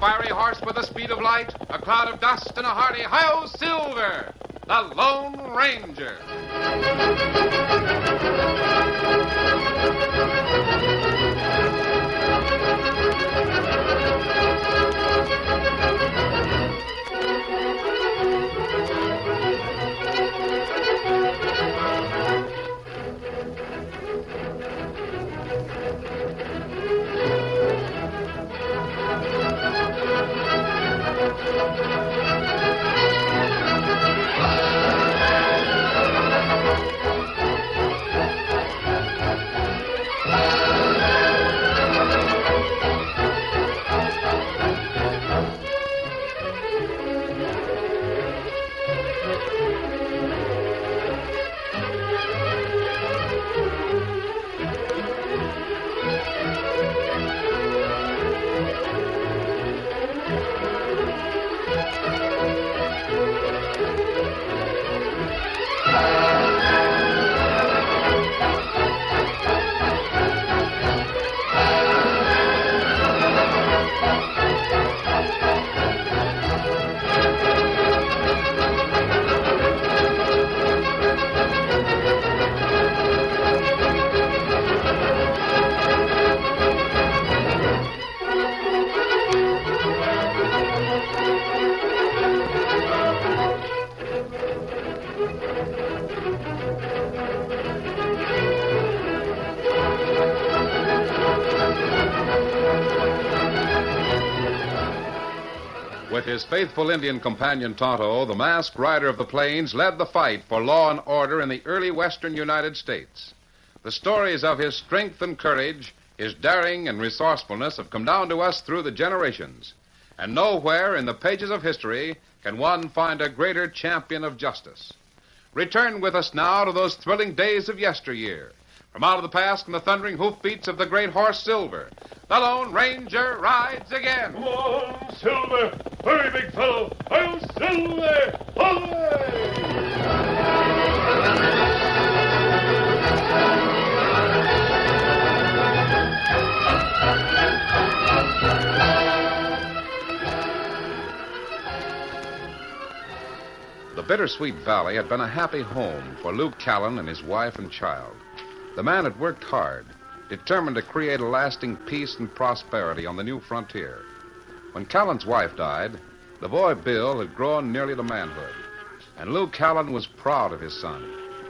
fiery horse with the speed of light, a cloud of dust, and a hearty hi-yo Silver, the Lone Ranger. With his faithful Indian companion Tonto, the masked rider of the plains led the fight for law and order in the early western United States. The stories of his strength and courage, his daring and resourcefulness have come down to us through the generations. And nowhere in the pages of history can one find a greater champion of justice. Return with us now to those thrilling days of yesteryear. From out of the past come the thundering hoofbeats of the great horse Silver. The Lone Ranger rides again. Come on, Silver. Hurry, big fellow. I'll Silver. The Bittersweet Valley had been a happy home for Luke Callan and his wife and child. The man had worked hard, determined to create a lasting peace and prosperity on the new frontier. When Callan's wife died, the boy Bill had grown nearly to manhood. And Luke Callan was proud of his son.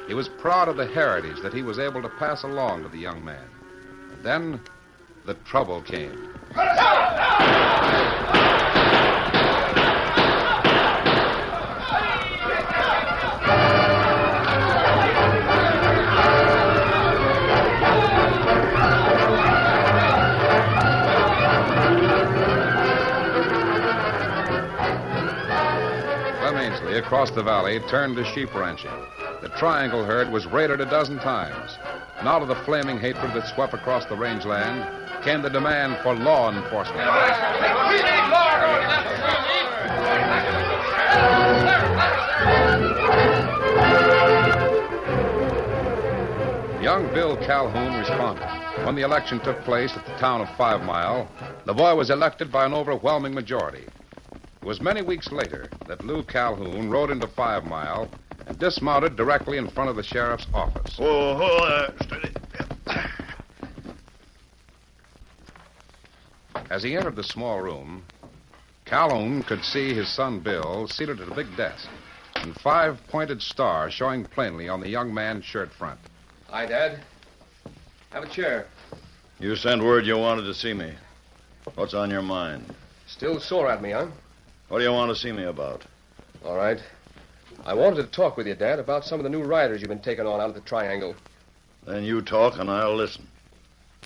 He was proud of the heritage that he was able to pass along to the young man. And then the trouble came. Across the valley turned to sheep ranching. The Triangle herd was raided a dozen times. And out of the flaming hatred that swept across the rangeland came the demand for law enforcement. We need law enforcement. Young Bill Calhoun responded. When the election took place at the town of 5 Mile, the boy was elected by an overwhelming majority. It was many weeks later that Lou Calhoun rode into 5 Mile and dismounted directly in front of the sheriff's office. Steady. As he entered the small room, Calhoun could see his son Bill seated at a big desk, and 5 pointed stars showing plainly on the young man's shirt front. Hi, Dad. Have a chair. You sent word you wanted to see me. What's on your mind? Still sore at me, huh? What do you want to see me about? All right. I wanted to talk with you, Dad, about some of the new riders you've been taking on out at the Triangle. Then you talk and I'll listen.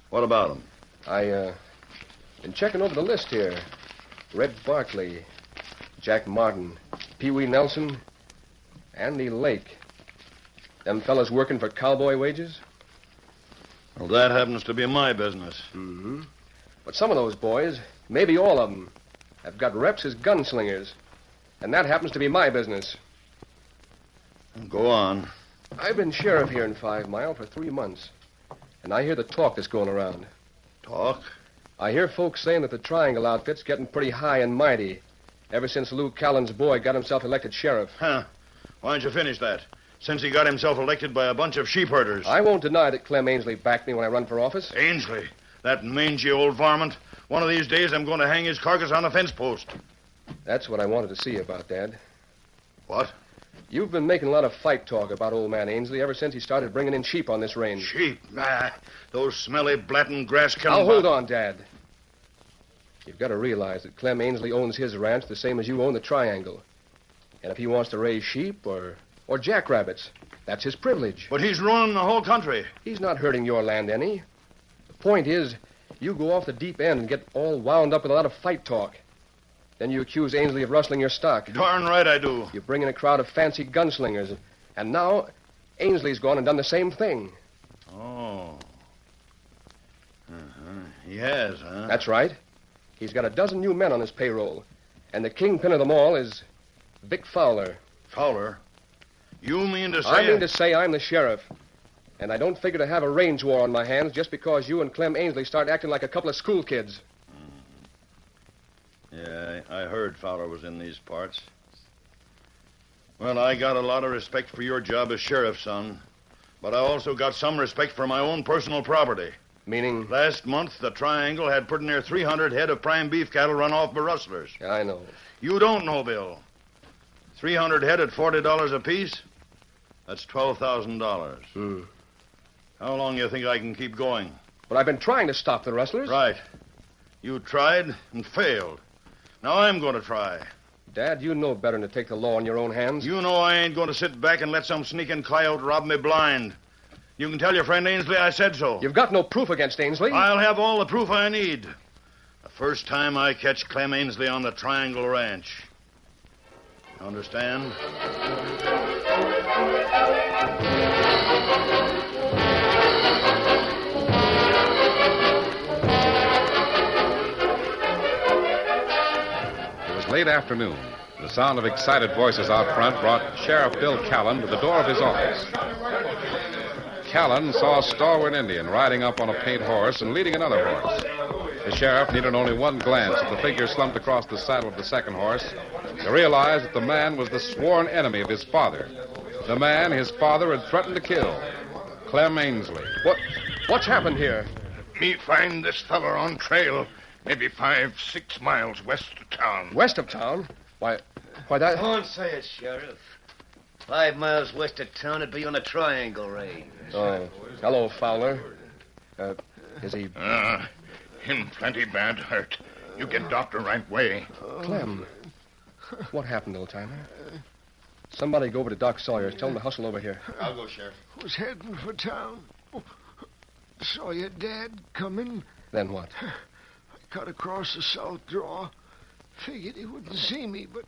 What about them? Been checking over the list here. Red Barkley, Jack Martin, Pee Wee Nelson, Andy Lake. Them fellas working for cowboy wages? Well, that happens to be my business. Mm-hmm. But some of those boys, maybe all of them, have got reps as gunslingers. And that happens to be my business. Go on. I've been sheriff here in 5 Mile for 3 months. And I hear the talk that's going around. Talk? I hear folks saying that the Triangle outfit's getting pretty high and mighty ever since Lou Callan's boy got himself elected sheriff. Huh. Why don't you finish that? Since he got himself elected by a bunch of sheep herders. I won't deny that Clem Ainsley backed me when I run for office. Ainsley? That mangy old varmint. One of these days I'm going to hang his carcass on a fence post. That's what I wanted to see about, Dad. What? You've been making a lot of fight talk about old man Ainsley ever since he started bringing in sheep on this range. Sheep? Nah. Those smelly, blatting, grass-killing... Now, hold on, Dad. You've got to realize that Clem Ainsley owns his ranch the same as you own the Triangle. And if he wants to raise sheep or jackrabbits, that's his privilege. But he's ruining the whole country. He's not hurting your land any. The point is, you go off the deep end and get all wound up with a lot of fight talk. Then you accuse Ainsley of rustling your stock. Darn right I do. You bring in a crowd of fancy gunslingers. And now, Ainsley's gone and done the same thing. Oh. Uh-huh. He has, huh? That's right. He's got a dozen new men on his payroll. And the kingpin of them all is Vic Fowler. Fowler? You mean to say... I mean to say I'm the sheriff. And I don't figure to have a range war on my hands just because you and Clem Ainsley start acting like a couple of school kids. Yeah, I heard Fowler was in these parts. Well, I got a lot of respect for your job as sheriff, son. But I also got some respect for my own personal property. Meaning? Last month, the Triangle had pretty near 300 head of prime beef cattle run off by rustlers. Yeah, I know. You don't know, Bill. 300 head at $40 apiece? That's $12,000. How long do you think I can keep going? But I've been trying to stop the rustlers. Right. You tried and failed. Now I'm going to try. Dad, you know better than to take the law in your own hands. You know I ain't going to sit back and let some sneaking coyote rob me blind. You can tell your friend Ainsley I said so. You've got no proof against Ainsley. I'll have all the proof I need. The first time I catch Clem Ainsley on the Triangle Ranch. Understand? Late afternoon. The sound of excited voices out front brought Sheriff Bill Callan to the door of his office. Callan saw a stalwart Indian riding up on a paint horse and leading another horse. The sheriff needed only one glance at the figure slumped across the saddle of the second horse to realize that the man was the sworn enemy of his father. The man his father had threatened to kill, Clem Ainsley. What's happened here? Me find this feller on trail, maybe 5-6 miles west of town. West of town? Why that... Don't say it, Sheriff. 5 miles west of town, it'd be on the Triangle Range. Oh, hello, Fowler. Is he... Him plenty bad hurt. You get doctor right way. Clem. What happened, old-timer? Somebody go over to Doc Sawyer's. Tell him to hustle over here. I'll go, Sheriff. Was heading for town. Saw your dad coming. Then what? Cut across the south draw. Figured he wouldn't see me, but...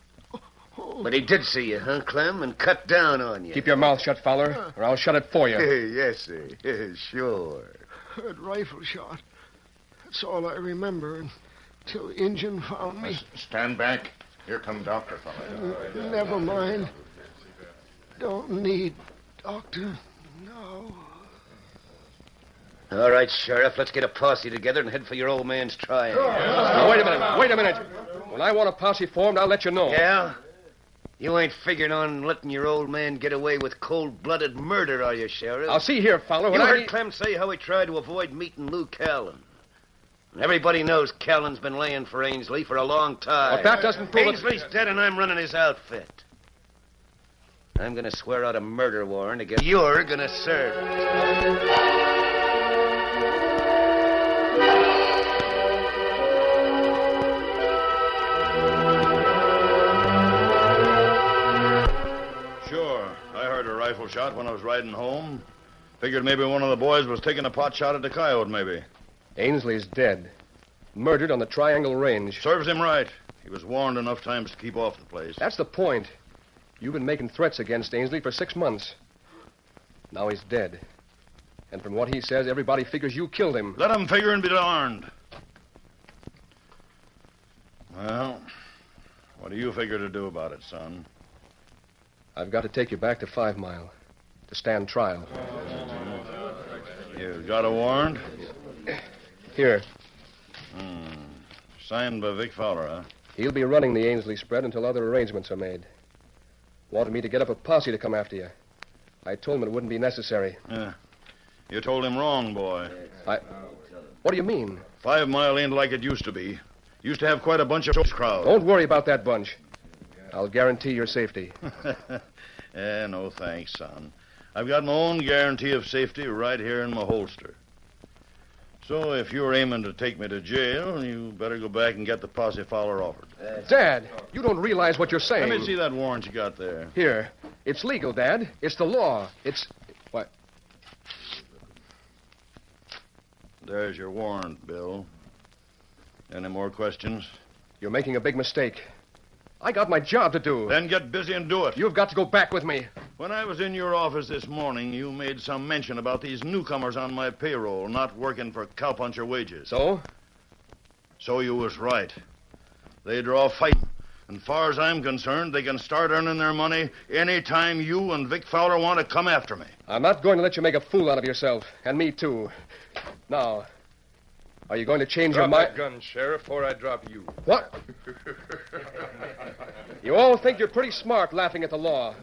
But he did see you, huh, Clem, and cut down on you. Keep your mouth shut, Fowler, or I'll shut it for you. Yes, sir. Sure. Heard rifle shot. That's all I remember until Injun found me. Stand back. Here come doctor, fella. Never mind. Don't need doctor. No. All right, Sheriff, let's get a posse together and head for your old man's Triangle. Now, wait a minute. When I want a posse formed, I'll let you know. Yeah? You ain't figuring on letting your old man get away with cold-blooded murder, are you, Sheriff? I'll see here, Fowler. You heard Clem say how he tried to avoid meeting Lou Callan. And everybody knows Callan's been laying for Ainsley for a long time. Well, if that doesn't prove Ainsley's dead and I'm running his outfit. I'm going to swear out a murder warrant against... You're going to serve it. Rifle shot when I was riding home. Figured maybe one of the boys was taking a pot shot at the coyote, maybe. Ainsley's dead. Murdered on the Triangle Range. Serves him right. He was warned enough times to keep off the place. That's the point. You've been making threats against Ainsley for 6 months. Now he's dead. And from what he says, everybody figures you killed him. Let him figure and be darned. Well, what do you figure to do about it, son? I've got to take you back to 5 Mile to stand trial. You got a warrant? Here. Signed by Vic Fowler, huh? He'll be running the Ainsley spread until other arrangements are made. Wanted me to get up a posse to come after you. I told him it wouldn't be necessary. Yeah. You told him wrong, boy. What do you mean? 5 Mile ain't like it used to be. Used to have quite a bunch of crowd. Don't worry about that bunch. I'll guarantee your safety. No thanks, son. I've got my own guarantee of safety right here in my holster. So if you're aiming to take me to jail, you better go back and get the posse Fowler offered. Dad, you don't realize what you're saying. Let me see that warrant you got there. Here. It's legal, Dad. It's the law. It's... What? There's your warrant, Bill. Any more questions? You're making a big mistake. I got my job to do. Then get busy and do it. You've got to go back with me. When I was in your office this morning, you made some mention about these newcomers on my payroll not working for cowpuncher wages. So? So you was right. They draw fight. And far as I'm concerned, they can start earning their money any time you and Vic Fowler want to come after me. I'm not going to let you make a fool out of yourself. And me, too. Now, are you going to change your mind? Drop that gun, Sheriff, or I drop you. What? You all think you're pretty smart laughing at the law.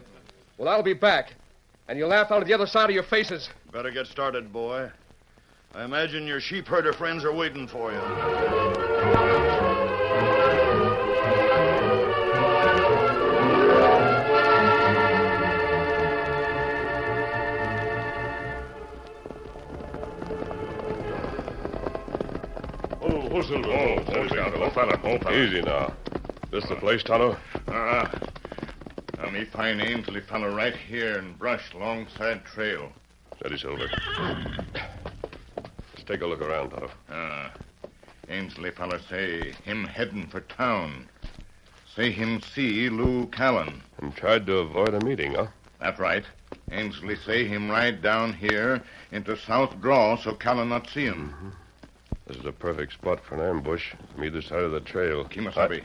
Well, I'll be back. And you'll laugh out of the other side of your faces. Better get started, boy. I imagine your sheep herder friends are waiting for you. Oh, Silver. Oh, fella. Easy now. This the place, Tonto? Now, me find Ainsley fella right here in brush alongside trail. Steady, Silver. Let's take a look around, Tonto. Ainsley fella say him heading for town. Say him see Lou Callan. And tried to avoid a meeting, huh? That's right. Ainsley say him ride down here into South Draw so Callan not see him. Mm-hmm. This is a perfect spot for an ambush from either side of the trail. Kimasabi.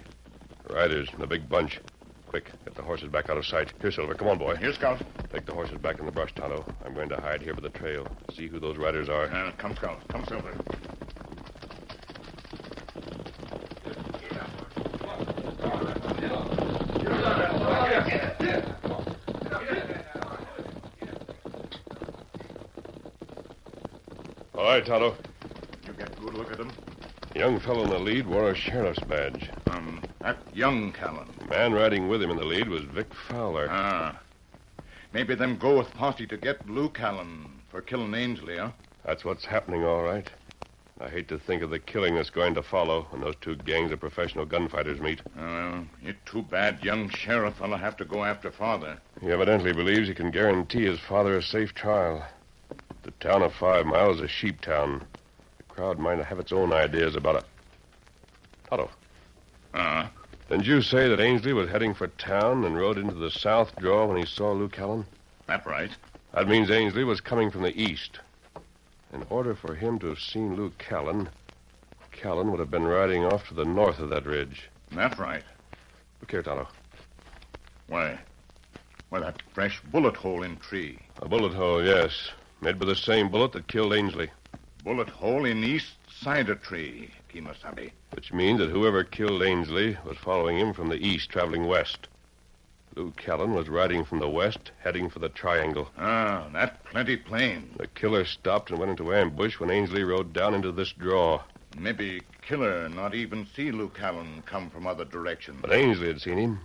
Riders in a big bunch. Quick, get the horses back out of sight. Here, Silver, come on, boy. Here, Scout. Take the horses back in the brush, Tonto. I'm going to hide here by the trail. See who those riders are. Come, Scout. Come, Silver. All right, Tonto. You get a good look at him. The young fellow in the lead wore a sheriff's badge. That young Callan. The man riding with him in the lead was Vic Fowler. Maybe them go with posse to get Lou Callan for killing Ainsley, huh? That's what's happening, all right. I hate to think of the killing that's going to follow when those two gangs of professional gunfighters meet. It's too bad young sheriff fella have to go after father. He evidently believes he can guarantee his father a safe trial. The town of 5 Mile is a sheep town. The crowd might have its own ideas about it. Tonto. Didn't you say that Ainsley was heading for town and rode into the South Draw when he saw Lou Callan? That's right. That means Ainsley was coming from the east. In order for him to have seen Lou Callan, Callan would have been riding off to the north of that ridge. That's right. Look here, Tonto. Why, that fresh bullet hole in tree. A bullet hole, yes. Made by the same bullet that killed Ainsley. Bullet hole in east side of tree, Kimasabi. Which means that whoever killed Ainsley was following him from the east, traveling west. Lou Callan was riding from the west, heading for the triangle. That plenty plain. The killer stopped and went into ambush when Ainsley rode down into this draw. Maybe killer not even see Lou Callan come from other direction. But Ainsley had seen him.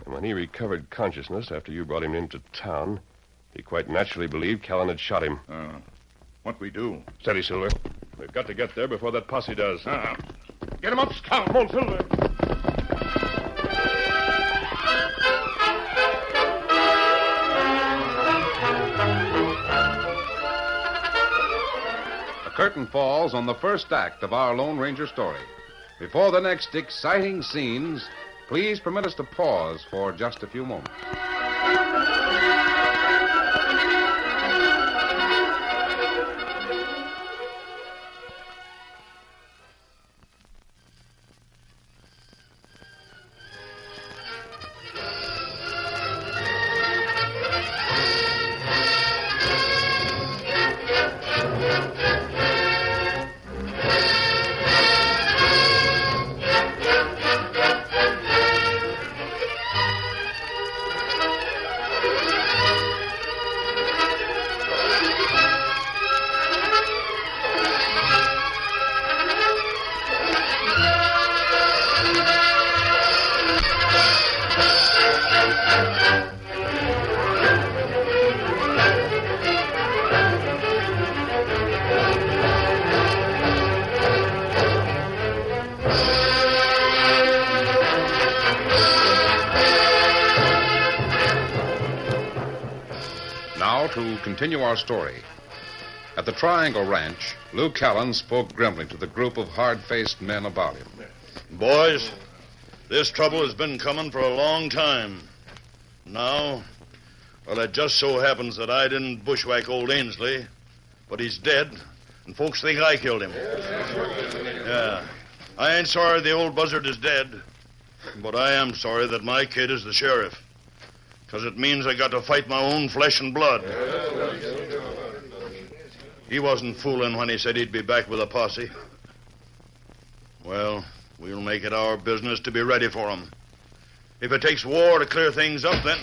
And when he recovered consciousness after you brought him into town, he quite naturally believed Callan had shot him. What we do? Steady, Silver. We've got to get there before that posse does. Get him up, Scout. Come on, Silver. The curtain falls on the first act of our Lone Ranger story. Before the next exciting scenes, please permit us to pause for just a few moments. to continue our story. At the Triangle Ranch, Lou Callan spoke grimly to the group of hard-faced men about him. Boys, this trouble has been coming for a long time. Now, well, it just so happens that I didn't bushwhack old Ainsley, but he's dead, and folks think I killed him. Yeah. I ain't sorry the old buzzard is dead, but I am sorry that my kid is the sheriff, because it means I got to fight my own flesh and blood. He wasn't fooling when he said he'd be back with a posse. Well, we'll make it our business to be ready for him. If it takes war to clear things up, then...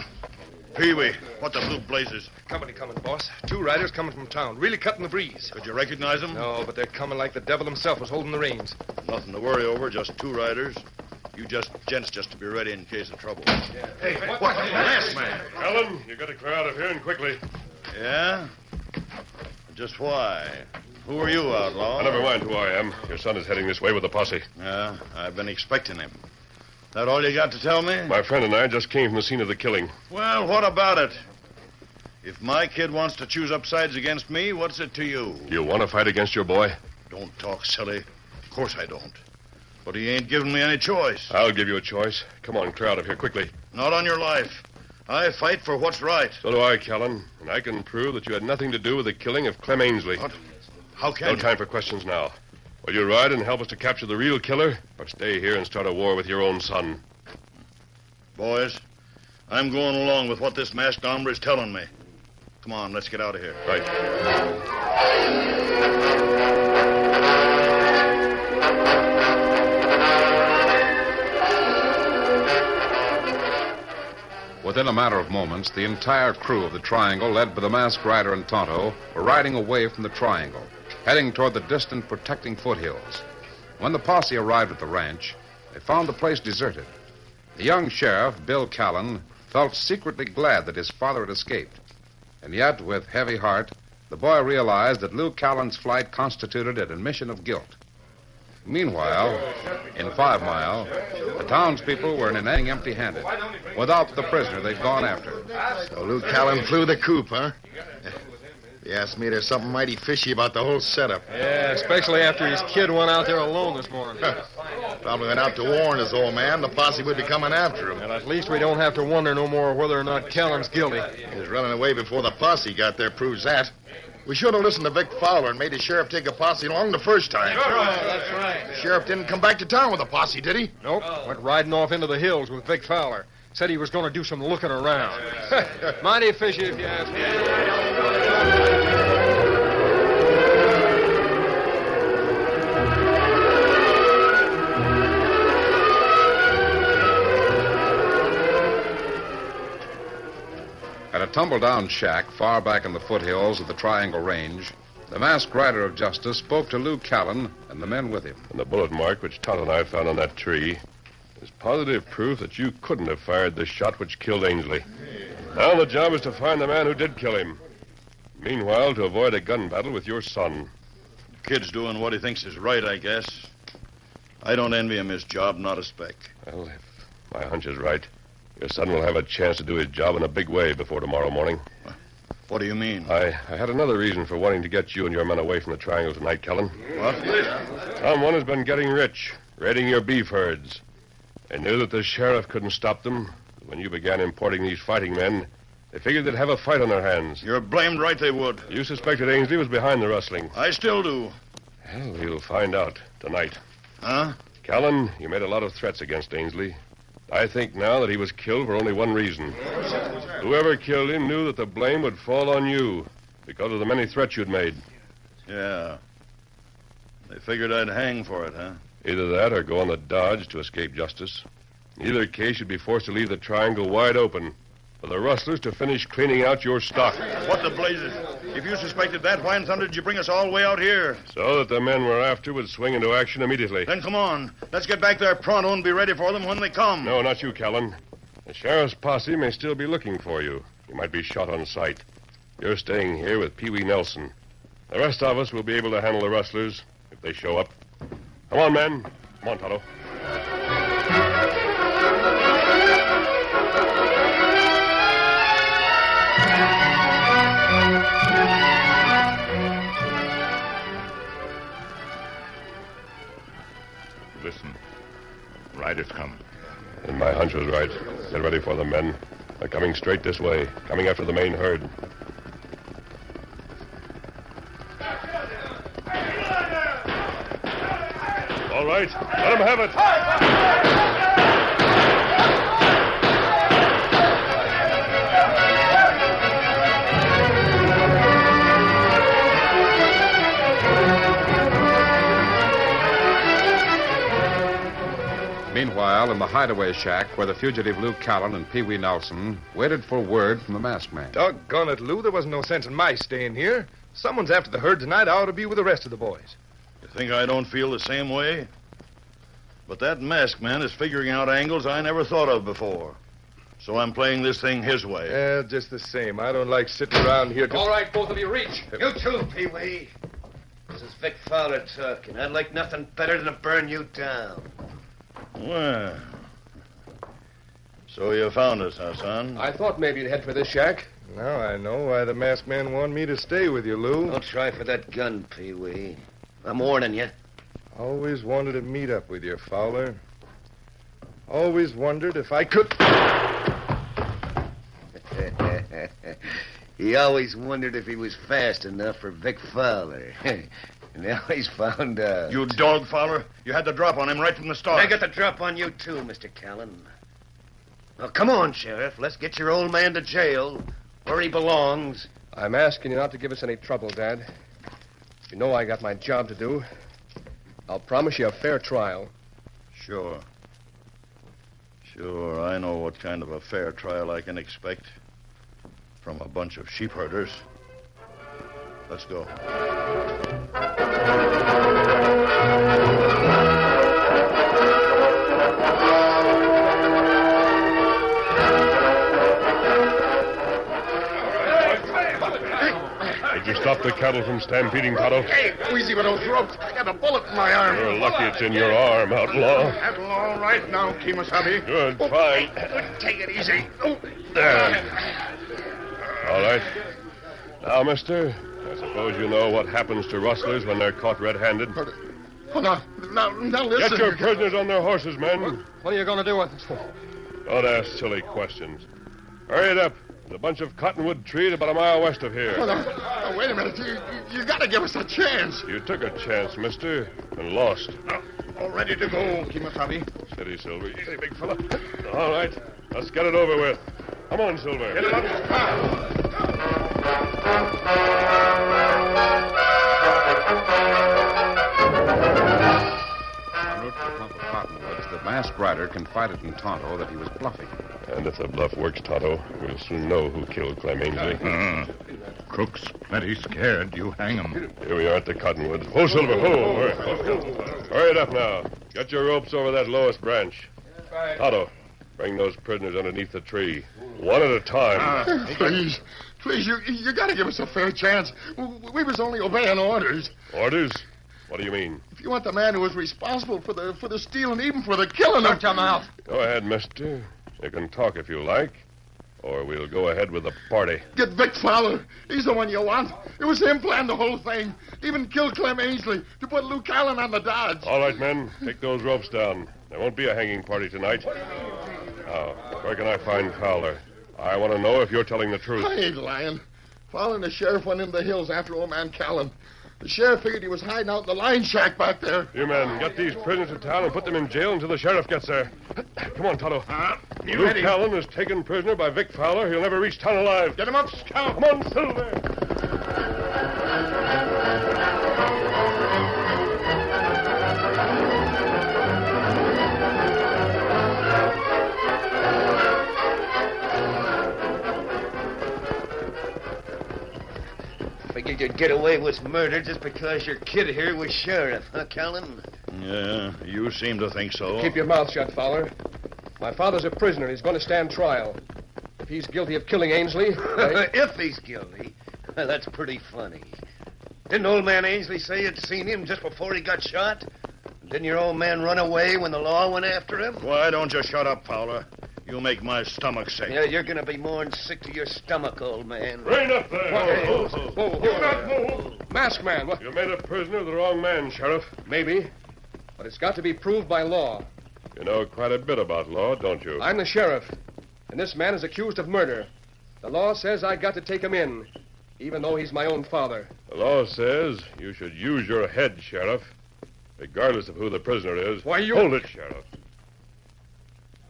Pee-wee, what the blue blazes? Company coming, boss. 2 riders coming from town, really cutting the breeze. Could you recognize them? No, but they're coming like the devil himself was holding the reins. Nothing to worry over, just 2 riders. You gents just to be ready in case of trouble. Yeah. Hey, what the last man? Callan, you got to clear out of here and quickly. Yeah? Just why? Who are you, outlaw? Never mind who I am. Your son is heading this way with the posse. Yeah, I've been expecting him. That all you got to tell me? My friend and I just came from the scene of the killing. Well, what about it? If my kid wants to choose up sides against me, what's it to you? You want to fight against your boy? Don't talk silly. Of course I don't. But he ain't giving me any choice. I'll give you a choice. Come on, clear out of here quickly. Not on your life. I fight for what's right. So do I, Callan. And I can prove that you had nothing to do with the killing of Clem Ainsley. What? How can No you? time for questions now. Will you ride and help us to capture the real killer, or stay here and start a war with your own son? Boys, I'm going along with what this masked hombre is telling me. Come on, let's get out of here. Right. Within a matter of moments, the entire crew of the Triangle, led by the masked rider and Tonto, were riding away from the Triangle, heading toward the distant protecting foothills. When the posse arrived at the ranch, they found the place deserted. The young sheriff, Bill Callan, felt secretly glad that his father had escaped. And yet, with heavy heart, the boy realized that Lou Callan's flight constituted an admission of guilt. Meanwhile, in 5 Mile, the townspeople were remaining empty-handed, without the prisoner they'd gone after. So Lou Callan flew the coop, huh? If you ask me, there's something mighty fishy about the whole setup. Yeah, especially after his kid went out there alone this morning. Probably went out to warn his old man the posse would be coming after him. Well, at least we don't have to wonder no more whether or not Callan's guilty. His running away before the posse got there proves that. We should have listened to Vic Fowler and made the sheriff take a posse along the first time. Sure, that's right. The sheriff didn't come back to town with a posse, did he? Nope. Went riding off into the hills with Vic Fowler. Said he was going to do some looking around. Mighty fishy, if you ask me. At a tumble-down shack far back in the foothills of the Triangle Range, the masked rider of justice spoke to Lou Callan and the men with him. And the bullet mark which Todd and I found on that tree is positive proof that you couldn't have fired the shot which killed Ainsley. Now the job is to find the man who did kill him. Meanwhile, to avoid a gun battle with your son. The kid's doing what he thinks is right, I guess. I don't envy him his job, not a speck. Well, if my hunch is right, your son will have a chance to do his job in a big way before tomorrow morning. What do you mean? I had another reason for wanting to get you and your men away from the Triangle tonight, Callan. What? Someone has been getting rich, raiding your beef herds. They knew that the sheriff couldn't stop them. When you began importing these fighting men, they figured they'd have a fight on their hands. You're blamed right they would. You suspected Ainsley was behind the rustling. I still do. Well, you'll find out tonight. Huh? Callan, you made a lot of threats against Ainsley. I think now that he was killed for only one reason. Whoever killed him knew that the blame would fall on you because of the many threats you'd made. Yeah. They figured I'd hang for it, huh? Either that or go on the dodge to escape justice. In either case, you'd be forced to leave the Triangle wide open for the rustlers to finish cleaning out your stock. What the blazes? If you suspected that, why in thunder did you bring us all the way out here? So that the men we're after would swing into action immediately. Then come on. Let's get back there pronto and be ready for them when they come. No, not you, Callan. The sheriff's posse may still be looking for you. You might be shot on sight. You're staying here with Pee Wee Nelson. The rest of us will be able to handle the rustlers if they show up. Come on, men. Come on, Tonto. Listen. Riders come. And my hunch was right. Get ready for them, men. They're coming straight this way, coming after the main herd. All right, let them have it. Meanwhile, in the hideaway shack where the fugitive Lou Callan and Pee Wee Nelson waited for word from the masked man. Doggone it, Lou. There wasn't no sense in my staying here. Someone's after the herd tonight. I ought to be with the rest of the boys. You think I don't feel the same way? But that masked man is figuring out angles I never thought of before. So I'm playing this thing his way. Yeah, just the same. I don't like sitting around here. All right, both of you, reach. You too, Pee Wee. This is Vic Fowler talking. I'd like nothing better than to burn you down. Well, so you found us, huh, son? I thought maybe you'd head for this shack. Now I know why the masked man wanted me to stay with you, Lou. Don't try for that gun, Pee Wee. I'm warning you. Always wanted to meet up with you, Fowler. Always wondered if I could... He always wondered if he was fast enough for Vic Fowler. And they always found out. You dog, Fowler. You had the drop on him right from the start. I got the drop on you, too, Mr. Callan. Now, come on, Sheriff. Let's get your old man to jail, where he belongs. I'm asking you not to give us any trouble, Dad. You know I got my job to do. I'll promise you a fair trial. Sure. Sure, I know what kind of a fair trial I can expect from a bunch of sheep herders. Let's go. Did you stop the cattle from stampeding, Tonto? Hey, easy with those ropes. I got a bullet in my arm. You're lucky it's in your arm, outlaw. That's all right now, Kemosabe. Good, fine. Take it easy. Oh. There. All right. Now, mister, I suppose you know what happens to rustlers when they're caught red-handed. Hold on. Now listen. Get your prisoners on their horses, men. What are you going to do with us? Don't ask silly questions. Hurry it up. There's a bunch of cottonwood trees about a mile west of here. Hold on. Oh, wait a minute. You got to give us a chance. You took a chance, mister, and lost. All ready to go, Kemosabe. Steady, Silver. Easy, big fella. All right. Let's get it over with. Come on, Silver. Get him up. En route to the clump of cottonwoods, the masked rider confided in Tonto that he was bluffing. And if the bluff works, Tonto, we'll soon know who killed Clem Ainsley. Crook's plenty scared. You hang him. Here we are at the cottonwoods. Ho, Silver, ho! Hurry it up now. Get your ropes over that lowest branch. Tonto, bring those prisoners underneath the tree. One at a time. Please, you got to give us a fair chance. We was only obeying orders. Orders? What do you mean? If you want the man who was responsible for the stealing, even for the killing of... Shut your mouth. Go ahead, mister. You can talk if you like, or we'll go ahead with the party. Get Vic Fowler. He's the one you want. It was him planned the whole thing. Even killed Clem Ainsley to put Lou Callan on the dodge. All right, men. Take those ropes down. There won't be a hanging party tonight. Now, where can I find Fowler? I want to know if you're telling the truth. I ain't lying. Fowler and the sheriff went into the hills after old man Callan. The sheriff figured he was hiding out in the line shack back there. You men, get these prisoners to town and put them in jail until the sheriff gets there. Come on, Tonto. Lou Callan is taken prisoner by Vic Fowler. He'll never reach town alive. Get him up, Scout. Come on, Silver. Figured you'd get away with murder just because your kid here was sheriff, huh, Callan? Yeah, you seem to think so. Keep your mouth shut, Fowler. My father's a prisoner, and he's going to stand trial. If he's guilty of killing Ainsley... If he's guilty, that's pretty funny. Didn't old man Ainsley say you'd seen him just before he got shot? Didn't your old man run away when the law went after him? Why don't you shut up, Fowler? You make my stomach sick. Yeah, you're going to be more'n sick to your stomach, old man. Rein up there. Whoa. Masked man, what? You made a prisoner of the wrong man, Sheriff. Maybe. But it's got to be proved by law. You know quite a bit about law, don't you? I'm the sheriff, and this man is accused of murder. The law says I got to take him in, even though he's my own father. The law says you should use your head, Sheriff, regardless of who the prisoner is. Why, you... Hold it, Sheriff.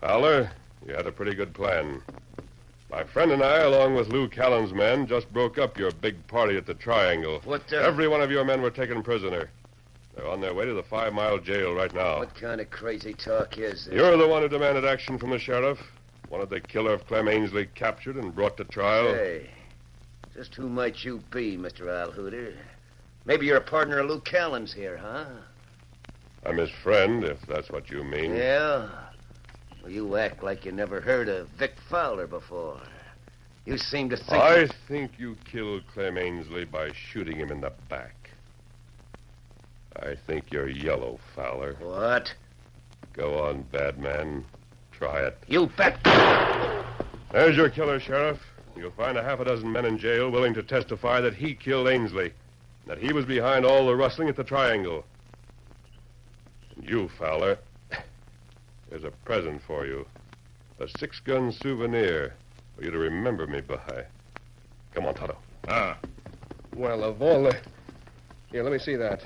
Fowler, you had a pretty good plan. My friend and I, along with Lou Callan's men, just broke up your big party at the Triangle. What, Every one of your men were taken prisoner. They're on their way to the 5 Mile jail right now. What kind of crazy talk is this? You're the one who demanded action from the sheriff. Wanted the killer of Clem Ainsley captured and brought to trial. Hey, just who might you be, Mr. Alhooter? Maybe you're a partner of Lou Callan's here, huh? I'm his friend, if that's what you mean. Yeah? Well, you act like you never heard of Vic Fowler before. You seem to think... I think you killed Clem Ainsley by shooting him in the back. I think you're yellow, Fowler. What? Go on, bad man. Try it. You bet. There's your killer, Sheriff. You'll find a half a dozen men in jail willing to testify that he killed Ainsley, that he was behind all the rustling at the Triangle. And you, Fowler, there's a present for you. A 6-gun souvenir for you to remember me by. Come on, Tonto. Well, of all the... Here, let me see that.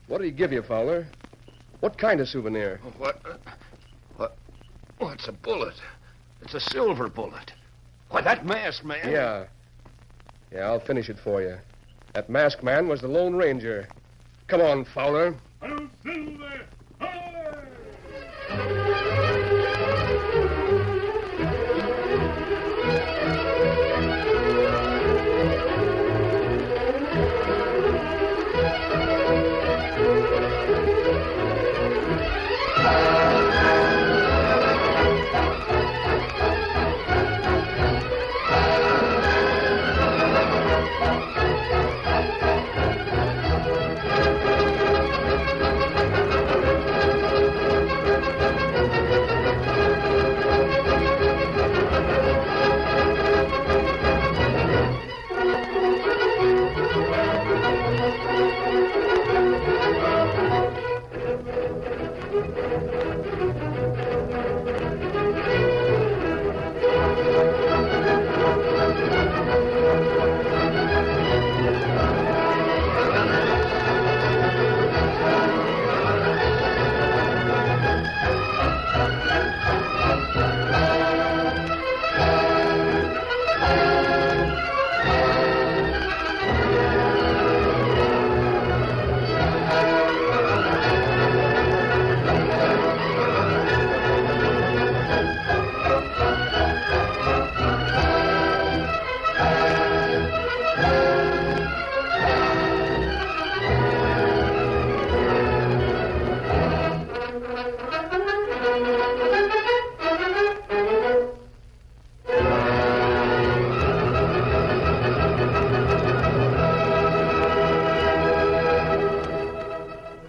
What did he give you, Fowler? What kind of souvenir? What? Oh, it's a bullet. It's a silver bullet. Why, that masked man... Yeah, I'll finish it for you. That masked man was the Lone Ranger. Come on, Fowler. Silver!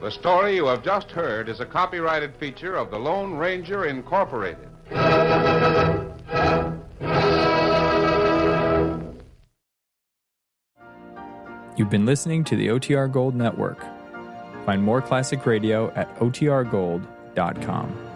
The story you have just heard is a copyrighted feature of the Lone Ranger Incorporated. You've been listening to the OTR Gold Network. Find more classic radio at otrgold.com.